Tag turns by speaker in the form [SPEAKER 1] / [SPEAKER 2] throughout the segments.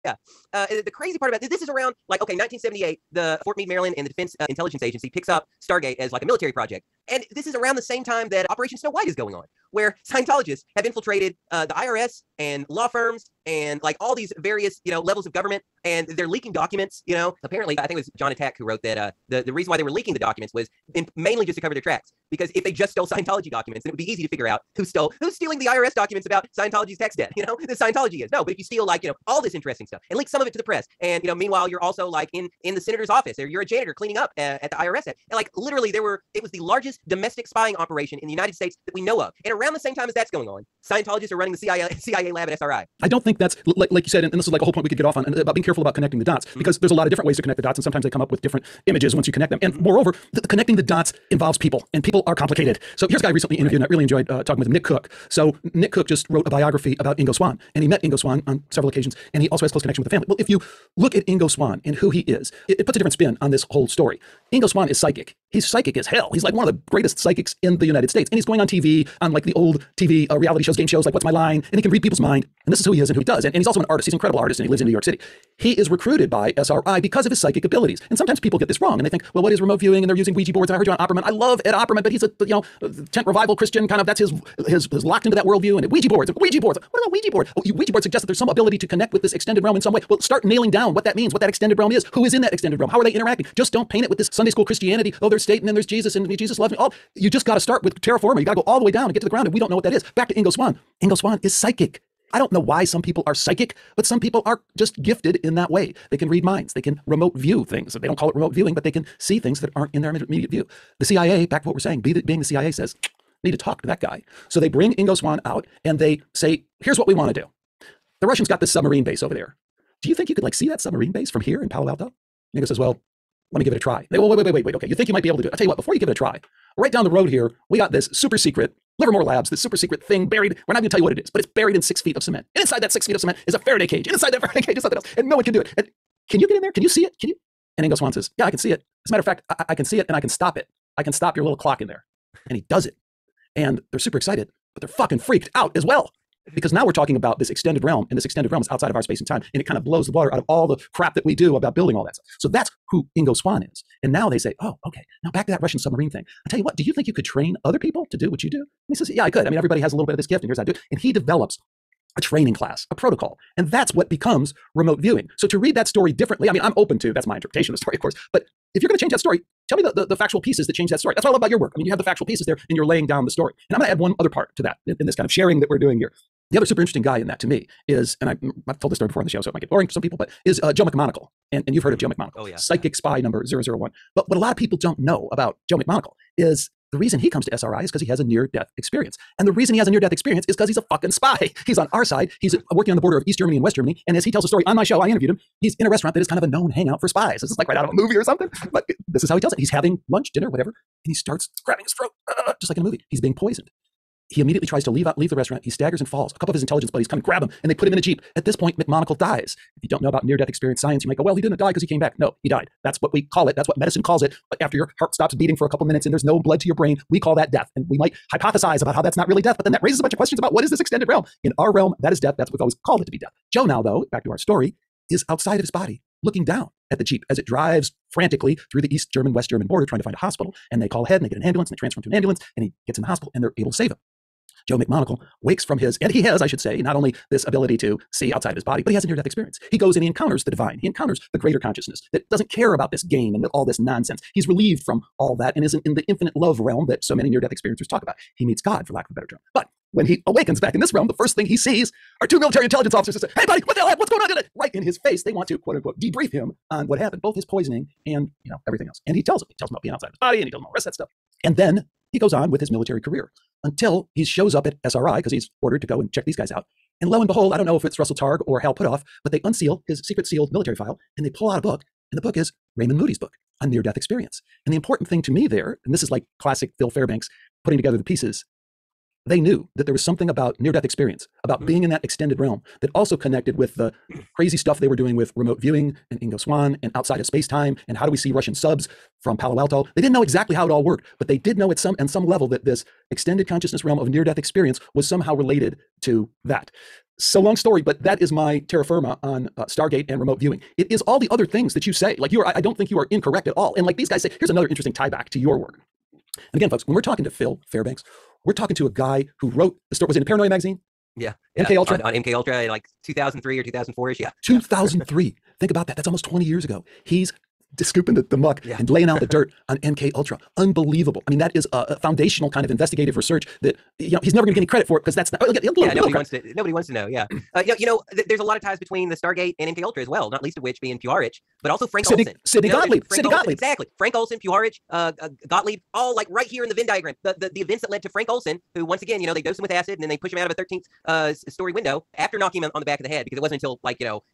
[SPEAKER 1] Yeah. The crazy part about this is around like, okay, 1978, the Fort Meade, Maryland, and the Defense Intelligence Agency picks up Stargate as like a military project. And this is around the same time that Operation Snow White is going on, where Scientologists have infiltrated the IRS and law firms and like all these various, levels of government, and they're leaking documents. Apparently, I think it was John Attack who wrote that the reason why they were leaking the documents was mainly just to cover their tracks. Because if they just stole Scientology documents, then it would be easy to figure out who's stealing the IRS documents about Scientology's tax debt. The Scientology is. No, but if you steal like, all this interesting stuff and leak some of it to the press, and meanwhile you're also like in the senator's office, or you're a janitor cleaning up at the IRS, and like literally it was the largest domestic spying operation in the United States that we know of. And around the same time as that's going on, Scientologists are running the CIA lab at SRI.
[SPEAKER 2] I don't think that's like you said, and this is like a whole point we could get off on, about being careful about connecting the dots, because there's a lot of different ways to connect the dots, and sometimes they come up with different images once you connect them. And moreover, connecting the dots involves people, and people are complicated. So here's a guy I recently interviewed, and I really enjoyed talking with him, Nick Cook. So Nick Cook just wrote a biography about Ingo Swann, and he met Ingo Swann on several occasions, and he also has close connection with the family. Well, if you look at Ingo Swann and who he is, it puts a different spin on this whole story. Ingo Swann is psychic. He's psychic as hell. He's like one of the greatest psychics in the United States, and he's going on TV, on like the old TV reality shows, game shows, like What's My Line, and he can read people's mind, and this is who he is and who he does. And he's also an artist. He's an incredible artist, and he lives in New York City. He is recruited by SRI because of his psychic abilities. And sometimes people get this wrong, and they think, well, what is remote viewing? And they're using Ouija boards. And I heard you on Opperman. I love Ed Opperman, but he's a tent revival Christian kind of. That's his locked into that worldview. And Ouija boards. What about Ouija board? Oh, Ouija board suggests that there's some ability to connect with this extended realm in some way. Well, start nailing down what that means, what that extended realm is, who is in that extended realm, how are they interacting. Just don't paint it with this Sunday school Christianity. Oh, there's Satan and there's Jesus and Jesus loves me. Oh, you just got to start with terraforming. You got to go all the way down and get to the ground, and we don't know what that is. Back to Ingo Swann. Ingo Swann is psychic. I don't know why some people are psychic, but some people are just gifted in that way. They can read minds. They can remote view things. They don't call it remote viewing, but they can see things that aren't in their immediate view. The CIA, back to what we're saying, being the CIA, says, need to talk to that guy. So they bring Ingo Swann out and they say, here's what we want to do. The Russians got this submarine base over there. Do you think you could like see that submarine base from here in Palo Alto? Ingo says, well, let me give it a try. They go, wait. Okay, you think you might be able to do it? I'll tell you what, before you give it a try, right down the road here, we got this super secret Livermore Labs, this super secret thing buried. We're not going to tell you what it is, but it's buried in 6 feet of cement. And inside that 6 feet of cement is a Faraday cage. And inside that Faraday cage is something else. And no one can do it. And can you get in there? Can you see it? Can you? And Ingo Swann says, yeah, I can see it. As a matter of fact, I can see it and I can stop it. I can stop your little clock in there. And he does it. And they're super excited, but they're fucking freaked out as well. Because now we're talking about this extended realm, and this extended realm is outside of our space and time, and it kind of blows the water out of all the crap that we do about building all that stuff. So that's who Ingo Swann is. And now they say, oh, okay, now back to that Russian submarine thing. I'll tell you what, do you think you could train other people to do what you do? And he says, yeah, I could. I mean, everybody has a little bit of this gift, and here's how I do it. And he develops a training class, a protocol. And that's what becomes remote viewing. So to read that story differently, I mean, I'm open to, that's my interpretation of the story, of course, but if you're going to change that story, tell me the factual pieces that change that story. That's what I love about your work. I mean, you have the factual pieces there, and you're laying down the story. And I'm going to add one other part to that in this kind of sharing that we're doing here. The other super interesting guy in that to me is, and I've told this story before on the show, so it might get boring for some people, but is Joe McMonagle. And you've heard of Joe McMonagle.
[SPEAKER 1] Oh, yeah.
[SPEAKER 2] Psychic spy number 001. But what a lot of people don't know about Joe McMonagle is the reason he comes to SRI is because he has a near-death experience. And the reason he has a near-death experience is because he's a fucking spy. He's on our side. He's working on the border of East Germany and West Germany. And as he tells the story on my show, I interviewed him, he's in a restaurant that is kind of a known hangout for spies. This is like right out of a movie or something. But this is how he tells it. He's having lunch, dinner, whatever, and he starts grabbing his throat, just like in a movie. He's being poisoned. He immediately tries to leave the restaurant. He staggers and falls. A couple of his intelligence buddies come and grab him, and they put him in a Jeep. At this point, McMonagle dies. If you don't know about near-death experience science, you might go, well, he didn't die because he came back. No, he died. That's what we call it. That's what medicine calls it. But after your heart stops beating for a couple minutes and there's no blood to your brain, we call that death. And we might hypothesize about how that's not really death, but then that raises a bunch of questions about what is this extended realm? In our realm, that is death. That's what we've always called it to be death. Joe now, though, back to our story, is outside of his body, looking down at the Jeep as it drives frantically through the East German, West German border trying to find a hospital. And they call ahead and they get an ambulance and they transfer him to an ambulance and he gets in the hospital and they're able to save him. Joe McMonagle wakes from his, and he has, I should say, not only this ability to see outside of his body, but he has a near-death experience. He goes and he encounters the divine. He encounters the greater consciousness that doesn't care about this game and all this nonsense. He's relieved from all that and isn't in the infinite love realm that so many near-death experiencers talk about. He meets God, for lack of a better term. But when he awakens back in this realm, the first thing he sees are two military intelligence officers that say, hey, buddy, what the hell, what's going on? Right in his face, they want to, quote unquote, debrief him on what happened, both his poisoning and, everything else. And he tells them about being outside of his body and he tells them all the rest of that stuff. And then he goes on with his military career until he shows up at SRI because he's ordered to go and check these guys out. And lo and behold, I don't know if it's Russell Targ or Hal Puthoff, but they unseal his secret sealed military file and they pull out a book. And the book is Raymond Moody's book on near-death experience. And the important thing to me there, and this is like classic Phil Fairbanks putting together the pieces, they knew that there was something about near-death experience, about being in that extended realm, that also connected with the crazy stuff they were doing with remote viewing and Ingo Swann and outside of space-time and how do we see Russian subs from Palo Alto. They didn't know exactly how it all worked, but they did know at some level that this extended consciousness realm of near-death experience was somehow related to that. So long story, but that is my terra firma on Stargate and remote viewing. It is all the other things that you say. Like I don't think you are incorrect at all. And like these guys say, here's another interesting tie back to your work. And again, folks, when we're talking to Phil Fairbanks, we're talking to a guy who wrote the story. Was it in Paranoia magazine?
[SPEAKER 1] Yeah.
[SPEAKER 2] MK Ultra?
[SPEAKER 1] On MK Ultra in like 2003 or 2004-ish. Yeah.
[SPEAKER 2] 2003. Think about that. That's almost 20 years ago. He's scooping the muck and laying out the dirt on MK Ultra. Unbelievable. I mean, that is a foundational kind of investigative research that he's never going to get any credit for it because that's not.
[SPEAKER 1] Nobody wants to know. Yeah. There's a lot of ties between the Stargate and MK Ultra as well. Not least of which being Puharich, but also Frank Olson.
[SPEAKER 2] Sidney Gottlieb.
[SPEAKER 1] Exactly. Frank Olson, Puharich, Gottlieb, all like right here in the Venn diagram. The events that led to Frank Olson, who once again, they dose him with acid and then they push him out of a 13th story window after knocking him on the back of the head because it wasn't until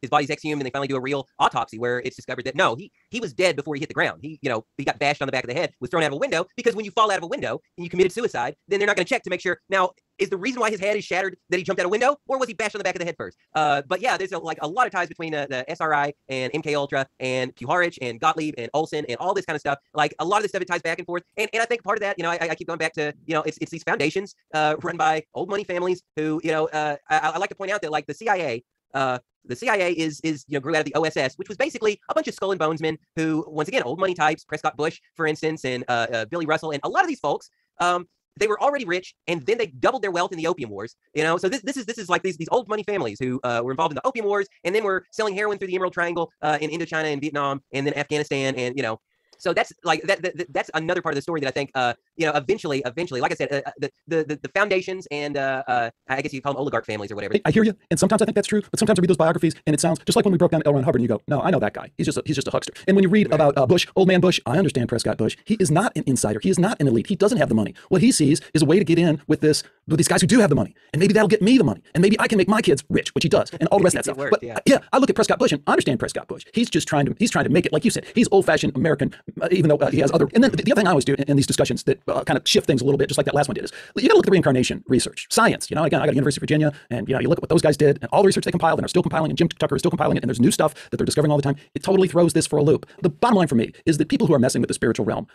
[SPEAKER 1] his body's exhumed and they finally do a real autopsy where it's discovered that no, he was dead before he hit the ground. He got bashed on the back of the head, was thrown out of a window, because when you fall out of a window and you committed suicide, then they're not going to check to make sure. Now, is the reason why his head is shattered that he jumped out a window, or was he bashed on the back of the head first? But yeah, there's a lot of ties between the SRI and MK Ultra and Puharich and Gottlieb and Olson and all this kind of stuff. Like a lot of this stuff, it ties back and forth. And I think part of that, I keep going back to, it's these foundations run by old money families who, I like to point out that like the CIA, is grew out of the OSS, which was basically a bunch of skull and bones men who, once again, old money types, Prescott Bush, for instance, and Billy Russell, and a lot of these folks, they were already rich, and then they doubled their wealth in the opium wars. So this is like these old money families who were involved in the opium wars, and then were selling heroin through the Emerald Triangle in Indochina and Vietnam, and then Afghanistan, and So that's like that's another part of the story that I think eventually, like I said, the foundations and I guess you call them oligarch families or whatever.
[SPEAKER 2] I hear you, and sometimes I think that's true, but sometimes I read those biographies and it sounds just like when we broke down L. Ron Hubbard, and you go, no, I know that guy. He's just a huckster. And when you read about Bush, old man Bush, I understand Prescott Bush. He is not an insider. He is not an elite. He doesn't have the money. What he sees is a way to get in with these guys who do have the money, and maybe that'll get me the money, and maybe I can make my kids rich, which he does, and all the rest of that stuff. But yeah, I look at Prescott Bush and I understand Prescott Bush. He's just trying to make it, like you said. He's old-fashioned American, even though he has other. And then the other thing I always do in these discussions that kind of shift things a little bit, just like that last one did, is you got to look at the reincarnation research, science. Again, I got University of Virginia, and you look at what those guys did, and all the research they compiled and are still compiling, and Jim Tucker is still compiling it, and there's new stuff that they're discovering all the time. It totally throws this for a loop. The bottom line for me is that people who are messing with the spiritual realm,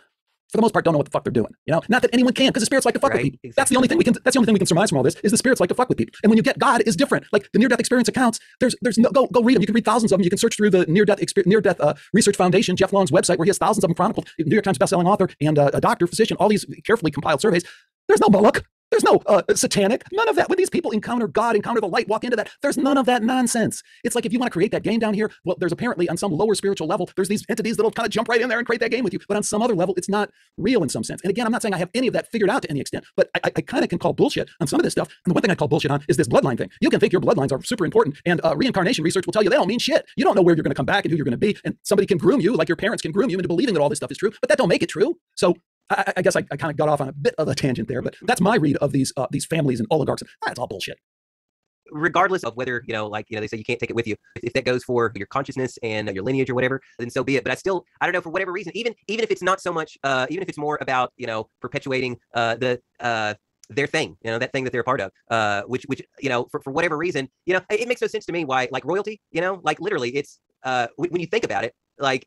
[SPEAKER 2] for the most part, don't know what the fuck they're doing. Not that anyone can, because the spirits like to fuck with people. Exactly. That's the only thing we can surmise from all this, is the spirits like to fuck with people. And when you get God is different. Like the near-death experience accounts, there's no, go read them. You can read thousands of them. You can search through the near-death Research Foundation, Jeff Long's website, where he has thousands of them chronicled. New York Times bestselling author and a doctor, physician, all these carefully compiled surveys. There's no Moloch. There's no satanic, none of that. When these people encounter God, encounter the light, walk into that, there's none of that nonsense. It's like if you want to create that game down here, well, there's apparently on some lower spiritual level, there's these entities that'll kind of jump right in there and create that game with you. But on some other level, it's not real in some sense. And again, I'm not saying I have any of that figured out to any extent, but I kind of can call bullshit on some of this stuff. And the one thing I call bullshit on is this bloodline thing. You can think your bloodlines are super important, and reincarnation research will tell you they don't mean shit. You don't know where you're going to come back and who you're going to be. And somebody can groom you, like your parents can groom you into believing that all this stuff is true, but that don't make it true. So I guess I kind of got off on a bit of a tangent there, but that's my read of these families and oligarchs. That's all bullshit.
[SPEAKER 1] Regardless of whether, they say you can't take it with you. If that goes for your consciousness and your lineage or whatever, then so be it. But I don't know, for whatever reason, even if it's not so much, even if it's more about, perpetuating their thing, that thing that they're a part of, which for whatever reason, it makes no sense to me why, like royalty, like literally it's, when you think about it, like,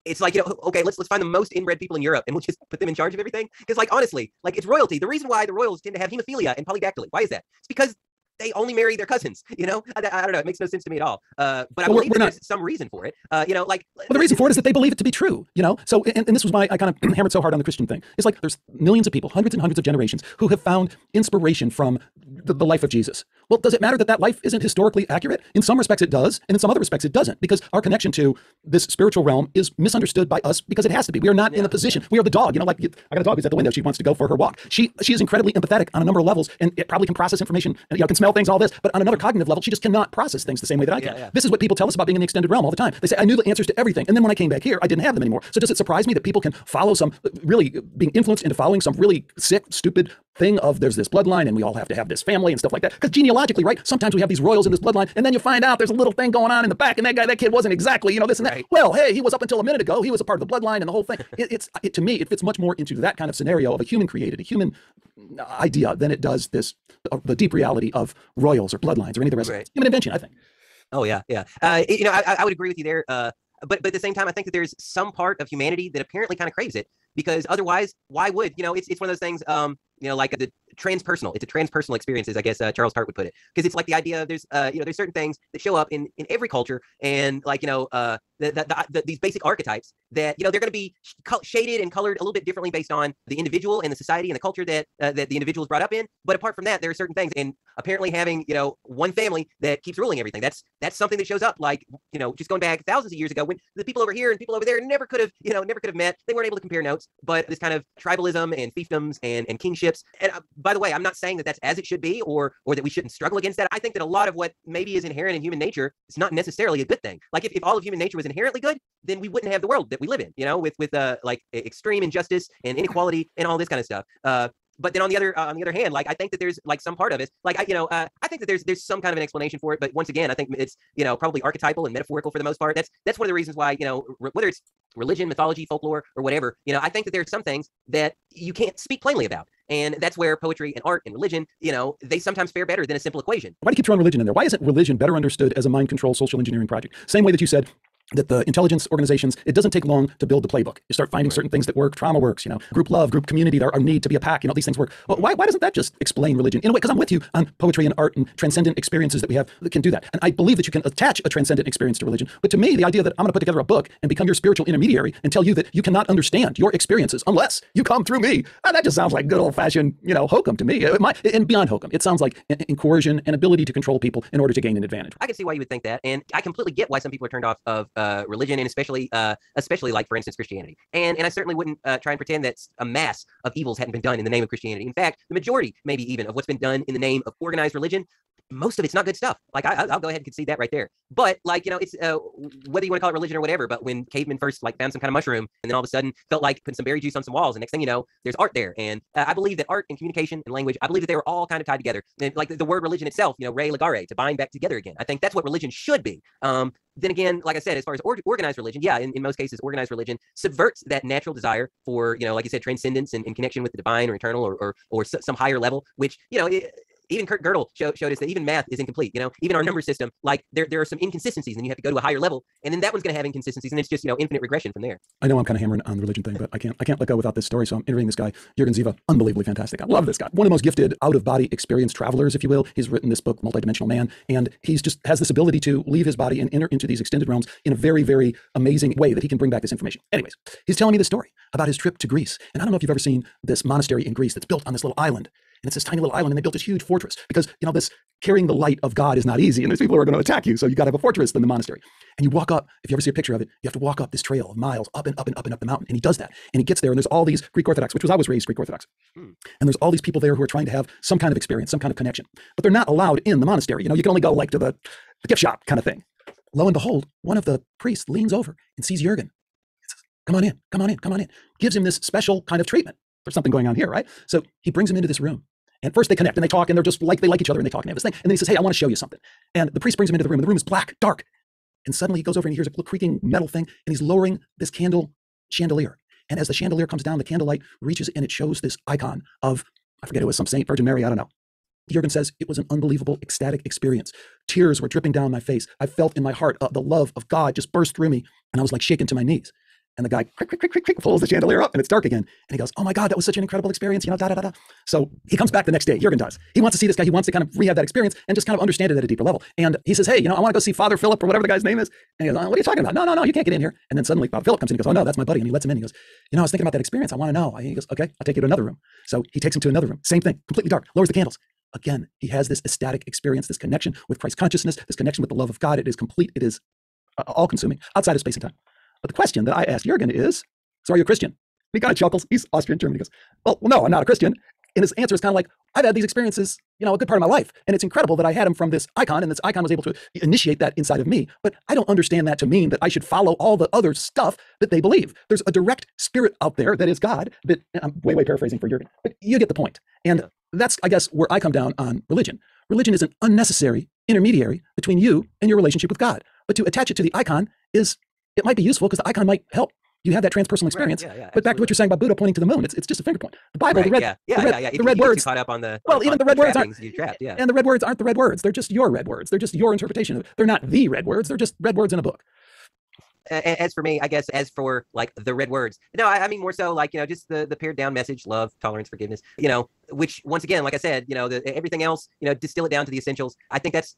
[SPEAKER 1] it's like, okay, let's find the most inbred people in Europe and we'll just put them in charge of everything. Because like, honestly, like it's royalty. The reason why the royals tend to have hemophilia and polydactyly, why is that? It's because they only marry their cousins, I don't know. It makes no sense to me at all. But I believe there's some reason for it. Well, the reason for it is that they believe it to be true, So, and this was I kind of hammered so hard on the Christian thing. It's like there's millions of people, hundreds and hundreds of generations who have found inspiration from the life of Jesus. Well, does it matter that life isn't historically accurate? In some respects it does, and in some other respects it doesn't, because our connection to this spiritual realm is misunderstood by us because it has to be. We are not in the position. We are the dog. I got a dog who's at the window. She wants to go for her walk. She is incredibly empathetic on a number of levels, and it probably can process information and can smell things, all this, but on another cognitive level, she just cannot process things the same way that I can. This is what people tell us about being in the extended realm all the time. They say, I knew the answers to everything, and then when I came back here, I didn't have them anymore. So does it surprise me that people can follow being influenced into following some really sick, stupid,
[SPEAKER 2] thing of there's this bloodline and we all have to have this family and stuff like that. Because genealogically, right, sometimes we have these royals in this bloodline and then you find out there's a little thing going on in the back and that kid wasn't exactly, this and that.
[SPEAKER 1] Right.
[SPEAKER 2] Well, hey, he was up until a minute ago. He was a part of the bloodline and the whole thing. To me, it fits much more into that kind of scenario of a human created, a human idea than it does the deep reality of royals or bloodlines or any of the rest.
[SPEAKER 1] Right.
[SPEAKER 2] Human invention, I think.
[SPEAKER 1] Oh yeah, yeah. I would agree with you there. But at the same time, I think that there's some part of humanity that apparently kind of craves it, because otherwise, why would, it's one of those things, like the transpersonal. It's a transpersonal experience, as I guess Charles Hart would put it, because it's like the idea of there's certain things that show up in every culture, and these basic archetypes that they're going to be shaded and colored a little bit differently based on the individual and the society and the culture that the individual is brought up in. But apart from that, there are certain things, and apparently having one family that keeps ruling everything, that's something that shows up, like just going back thousands of years ago when the people over here and people over there never could have met. They weren't able to compare notes, but this kind of tribalism and fiefdoms and kingships. And by the way, I'm not saying that that's as it should be, or that we shouldn't struggle against that. I think that a lot of what maybe is inherent in human nature is not necessarily a good thing. Like if all of human nature was inherently good, then we wouldn't have the world that we live in, with like extreme injustice and inequality and all this kind of stuff. But then on the other hand, like I think that there's like some part of it, like I think that there's some kind of an explanation for it. But once again, I think it's probably archetypal and metaphorical for the most part. That's one of the reasons why whether it's religion, mythology, folklore, or whatever, I think that there's some things that you can't speak plainly about. And that's where poetry and art and religion, they sometimes fare better than a simple equation.
[SPEAKER 2] Why do you keep throwing religion in there? Why isn't religion better understood as a mind control social engineering project? Same way that you said that the intelligence organizations, it doesn't take long to build the playbook. You start finding certain things that work. Trauma works, group love, group community, our need to be a pack, these things work. Well, why doesn't that just explain religion? In a way, because I'm with you on poetry and art and transcendent experiences that we have that can do that. And I believe that you can attach a transcendent experience to religion. But to me, the idea that I'm going to put together a book and become your spiritual intermediary and tell you that you cannot understand your experiences unless you come through me, that just sounds like good old-fashioned, hokum to me. And beyond hokum, it sounds like in coercion and ability to control people in order to gain an advantage.
[SPEAKER 1] I can see why you would think that. And I completely get why some people are turned off of religion, and especially like, for instance, Christianity. And I certainly wouldn't try and pretend that a mass of evils hadn't been done in the name of Christianity. In fact, the majority, maybe even, of what's been done in the name of organized religion, most of it's not good stuff. Like I'll go ahead and concede that right there. But it's whether you want to call it religion or whatever. But when cavemen first found some kind of mushroom, and then all of a sudden felt like putting some berry juice on some walls, and next thing you know, there's art there. And I believe that art and communication and language, I believe that they were all kind of tied together. And like the word religion itself, re legare, to bind back together again. I think that's what religion should be. Then again, like I said, as far as organized religion, yeah, in most cases, organized religion subverts that natural desire for, like you said, transcendence and connection with the divine or eternal or some higher level, which, even Kurt Gödel showed us that even math is incomplete. Even our number system, like there are some inconsistencies, and you have to go to a higher level, and then that one's going to have inconsistencies, and it's just infinite regression from there.
[SPEAKER 2] I know I'm kind of hammering on the religion thing, but I can't let go without this story. So I'm interviewing this guy, Jürgen Ziva, unbelievably fantastic. I love this guy. One of the most gifted out of body experience travelers, if you will. He's written this book, Multidimensional Man, and he's just has this ability to leave his body and enter into these extended realms in a very, very amazing way that he can bring back this information. Anyways, he's telling me the story about his trip to Greece, and I don't know if you've ever seen this monastery in Greece that's built on this little island. And it's this tiny little island, and they built this huge fortress because, this carrying the light of God is not easy, and there's people who are going to attack you, so you got to have a fortress in the monastery. And you walk up, if you ever see a picture of it, you have to walk up this trail of miles, up and up and up and up the mountain, and he does that. And he gets there, and there's all these Greek Orthodox, which was I was raised Greek Orthodox. And there's all these people there who are trying to have some kind of experience, some kind of connection. But they're not allowed in the monastery. You can only go like to the gift shop kind of thing. Lo and behold, one of the priests leans over and sees Jürgen. He says, come on in, come on in, come on in. Gives him this special kind of treatment. There's something going on here, right? So he brings him into this room. And first they connect and they talk, and they're just like, they like each other, and they talk and they have this thing. And then he says, hey, I want to show you something. And the priest brings him into the room, and the room is black, dark. And suddenly he goes over and he hears a creaking metal thing, and he's lowering this chandelier. And as the chandelier comes down, the candlelight reaches and it shows this icon of, I forget, it was some saint, Virgin Mary, I don't know. Jürgen says, it was an unbelievable, ecstatic experience. Tears were dripping down my face. I felt in my heart the love of God just burst through me, and I was like shaken to my knees. And the guy pulls the chandelier up, and it's dark again. And he goes, oh my God, that was such an incredible experience, da, da, da, da. So he comes back the next day, Jürgen does. He wants to see this guy. He wants to kind of rehab that experience and just kind of understand it at a deeper level. And he says, hey, I want to go see Father Philip or whatever the guy's name is. And he goes, what are you talking about? No, you can't get in here. And then suddenly Father Philip comes in and goes, oh no, that's my buddy. And he lets him in. He goes, I was thinking about that experience. I want to know. And he goes, okay, I'll take you to another room. So he takes him to another room. Same thing, completely dark, lowers the candles. Again, he has this ecstatic experience, this connection with Christ consciousness, this connection with the love of God. It is complete. It is all-consuming, outside of space and time. But the question that I asked Jürgen is, so are you a Christian? And he kind of chuckles. He's Austrian German. He goes, well, no, I'm not a Christian. And his answer is kind of like, I've had these experiences, a good part of my life. And it's incredible that I had him from this icon, and this icon was able to initiate that inside of me. But I don't understand that to mean that I should follow all the other stuff that they believe. There's a direct spirit out there that is God, that I'm way paraphrasing for Jurgen, but you get the point. And that's, I guess, where I come down on religion. Religion is an unnecessary intermediary between you and your relationship with God. But to attach it to the icon it might be useful because the icon might help you have that transpersonal experience.
[SPEAKER 1] Right,
[SPEAKER 2] but back to what you're saying about Buddha pointing to the moon, it's just a finger point. The Bible,
[SPEAKER 1] right,
[SPEAKER 2] the red words.
[SPEAKER 1] Caught up on the
[SPEAKER 2] even the red words aren't.
[SPEAKER 1] You're trapped,
[SPEAKER 2] And the red words aren't the red words. They're just your red words. They're just your interpretation. They're not the red words. They're just red words in a book.
[SPEAKER 1] As for me, I guess, as for like the red words, no, I mean more so like, just the pared down message: love, tolerance, forgiveness, which once again, like I said, everything else, distill it down to the essentials. I think that's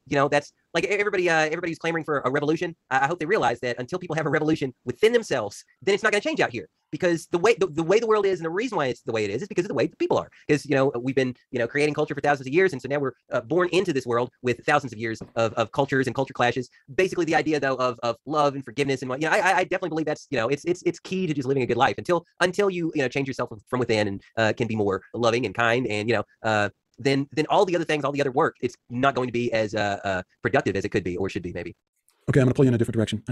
[SPEAKER 1] like everybody's clamoring for a revolution. I hope they realize that until people have a revolution within themselves, then it's not going to change out here, because the way the world is, and the reason why it's the way it is because of the way the people are. Because we've been creating culture for thousands of years, and so now we're born into this world with thousands of years of cultures and culture clashes. Basically, the idea though of love and forgiveness, and I definitely believe that's it's key to just living a good life until you change yourself from within and can be more loving and kind, and then all the other things, all the other work, it's not going to be as productive as it could be or should be, maybe.
[SPEAKER 2] Okay, I'm going to pull you in a different direction.